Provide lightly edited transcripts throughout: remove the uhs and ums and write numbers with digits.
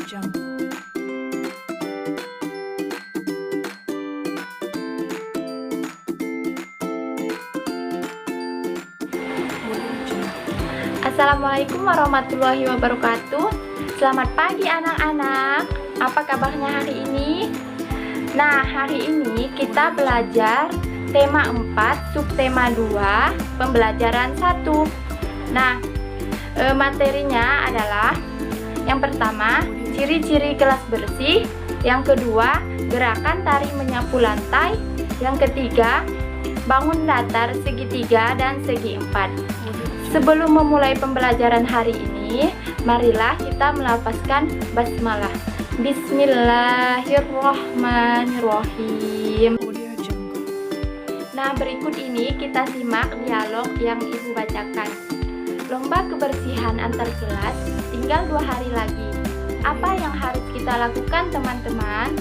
Assalamualaikum warahmatullahi wabarakatuh. Selamat pagi anak-anak. Apa kabarnya hari ini? Nah, hari ini kita belajar tema 4, subtema 2, pembelajaran 1. Nah, materinya adalah yang pertama, ciri-ciri kelas bersih. Yang kedua, gerakan tari menyapu lantai. Yang ketiga, bangun datar segitiga dan segi 4. Sebelum memulai pembelajaran hari ini, marilah kita melafazkan basmalah. Bismillahirrohmanirrohim. Nah, berikut ini kita simak dialog yang Ibu bacakan. Lomba kebersihan antar kelas tinggal 2 hari lagi. Apa yang harus kita lakukan, teman-teman?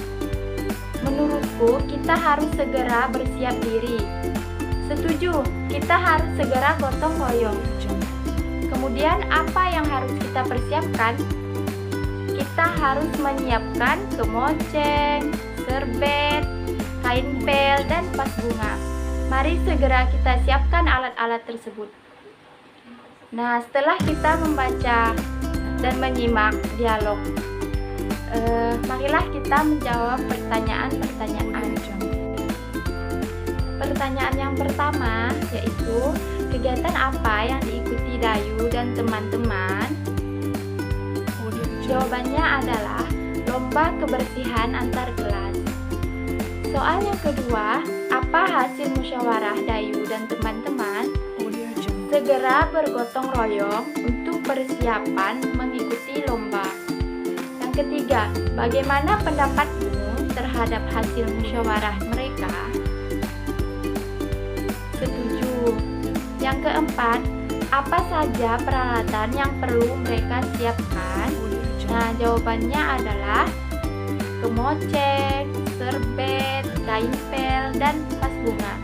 Menurutku, kita harus segera bersiap diri. Setuju, kita harus segera gotong royong. Kemudian apa yang harus kita persiapkan? Kita harus menyiapkan kemoceng, serbet, kain pel, dan vas bunga. Mari segera kita siapkan alat-alat tersebut. Nah, setelah kita membaca dan menyimak dialog, marilah kita menjawab pertanyaan-pertanyaan. Pertanyaan yang pertama yaitu, kegiatan apa yang diikuti Dayu dan teman-teman? Jawabannya adalah lomba kebersihan antar kelas. Soal yang kedua, apa hasil musyawarah Dayu dan teman-teman? Segera bergotong royong untuk persiapan mengikuti lomba. Yang ketiga, bagaimana pendapatmu terhadap hasil musyawarah mereka? Setuju. Yang keempat, apa saja peralatan yang perlu mereka siapkan? Nah, jawabannya adalah kemoceng, serbet, kain pel, dan vas bunga.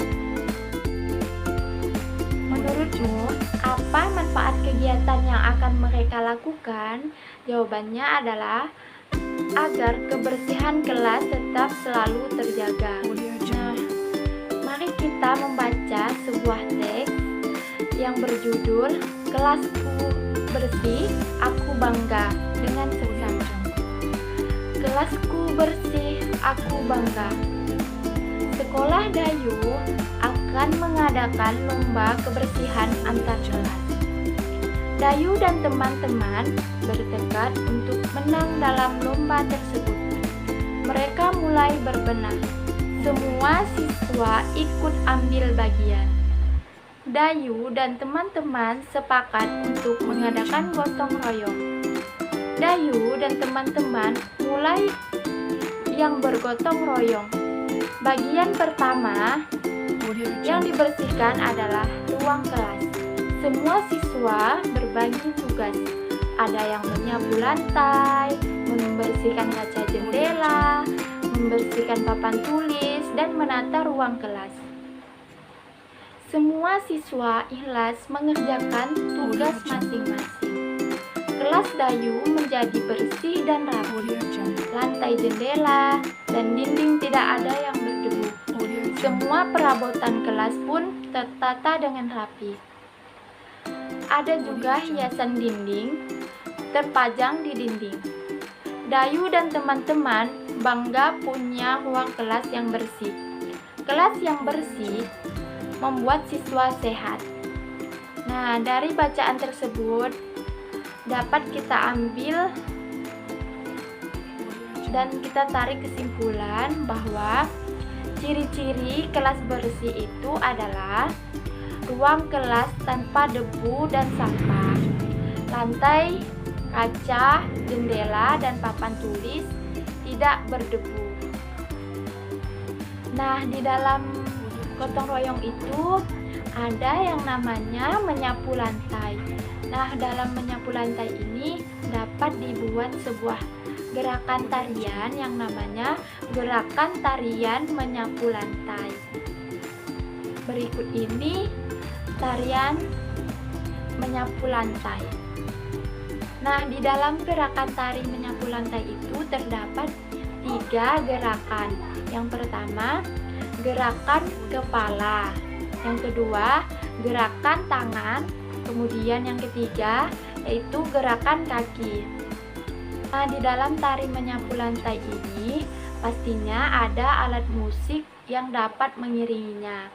Menurutmu, apa manfaat kegiatan yang akan mereka lakukan? Jawabannya adalah agar kebersihan kelas tetap selalu terjaga. Nah, mari kita membaca sebuah teks yang berjudul Kelasku Bersih, Aku Bangga dengan seksama. Kelasku bersih, aku bangga. Sekolah Dayu akan mengadakan lomba kebersihan antar kelas. Dayu dan teman-teman bertekad untuk menang dalam lomba tersebut. Mereka mulai berbenah. Semua siswa ikut ambil bagian. Dayu dan teman-teman sepakat untuk mengadakan gotong royong. Dayu dan teman-teman mulai yang bergotong royong. Bagian pertama yang dibersihkan adalah ruang kelas. Semua siswa berbagi tugas. Ada yang menyapu lantai, membersihkan kaca jendela, membersihkan papan tulis, dan menata ruang kelas. Semua siswa ikhlas mengerjakan tugas masing-masing. Kelas Dayu menjadi bersih dan rapi. Lantai jendela dan dinding tidak ada yang berdebu. Semua perabotan kelas pun tertata dengan rapi. Ada juga hiasan dinding terpajang di dinding. Dayu dan teman-teman bangga punya ruang kelas yang bersih. Kelas yang bersih membuat siswa sehat. Nah, dari bacaan tersebut dapat kita ambil dan kita tarik kesimpulan bahwa ciri-ciri kelas bersih itu adalah ruang kelas tanpa debu dan sampah, lantai, kaca, jendela, dan papan tulis tidak berdebu. Nah, di dalam gotong royong itu ada yang namanya menyapu lantai. Nah, dalam menyapu lantai ini dapat dibuat sebuah gerakan tarian yang namanya gerakan tarian menyapu lantai. Berikut ini tarian menyapu lantai. Nah, di dalam gerakan tari menyapu lantai itu terdapat 3 gerakan. Yang pertama, gerakan kepala. Yang kedua, gerakan tangan. Kemudian yang ketiga, yaitu gerakan kaki. Nah, di dalam tari menyapu lantai ini, pastinya ada alat musik yang dapat mengiringinya.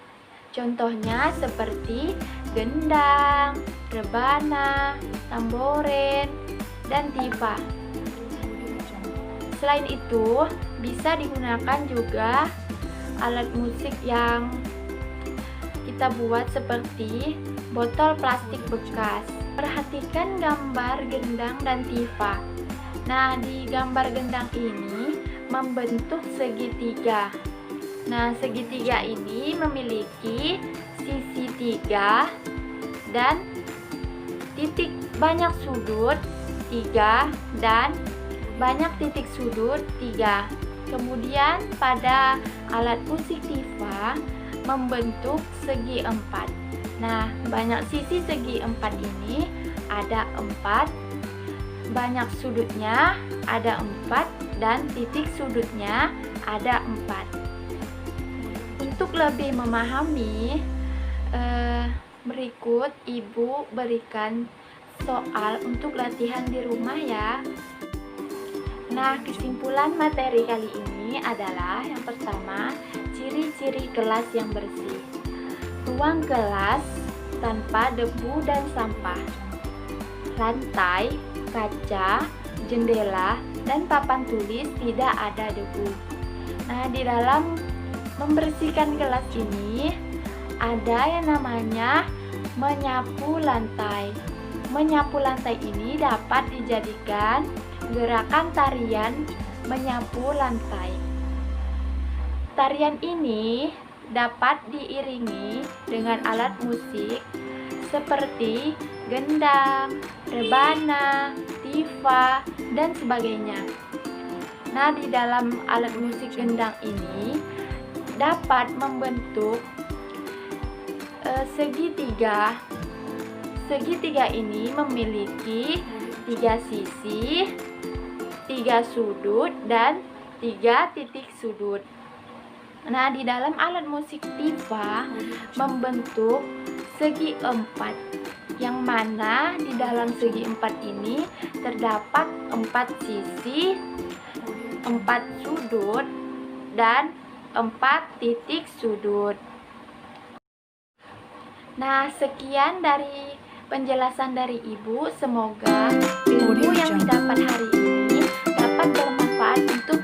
Contohnya seperti gendang, rebana, tamborin, dan tifa. Selain itu, bisa digunakan juga alat musik yang kita buat seperti botol plastik bekas. Perhatikan gambar gendang dan tifa. Nah, di gambar gendang ini membentuk segitiga. Nah, segitiga ini memiliki sisi 3 dan titik banyak sudut 3 dan banyak titik sudut 3. Kemudian pada alat musik tifa membentuk segi 4. Nah, banyak sisi segi 4 ini ada 4, banyak sudutnya ada 4, dan titik sudutnya ada 4. Untuk lebih memahami, berikut Ibu berikan soal untuk latihan di rumah ya. Nah, kesimpulan materi kali ini adalah yang pertama, ciri-ciri kelas yang bersih. Ruang kelas tanpa debu dan sampah. Lantai, kaca, jendela, dan papan tulis tidak ada debu. Nah, di dalam membersihkan kelas ini ada yang namanya menyapu lantai. Menyapu lantai ini dapat dijadikan gerakan tarian menyapu lantai. Tarian ini dapat diiringi dengan alat musik seperti gendang, rebana, tifa, dan sebagainya. Nah, di dalam alat musik gendang ini dapat membentuk segitiga. Segitiga ini memiliki 3 sisi, 3 sudut, dan 3 titik sudut. Nah, di dalam alat musik tifa membentuk segi 4, yang mana di dalam segi 4 ini terdapat 4 sisi, 4 sudut, dan 4 titik sudut. Nah, sekian dari penjelasan dari Ibu. Semoga ilmu yang didapat hari ini dapat bermanfaat untuk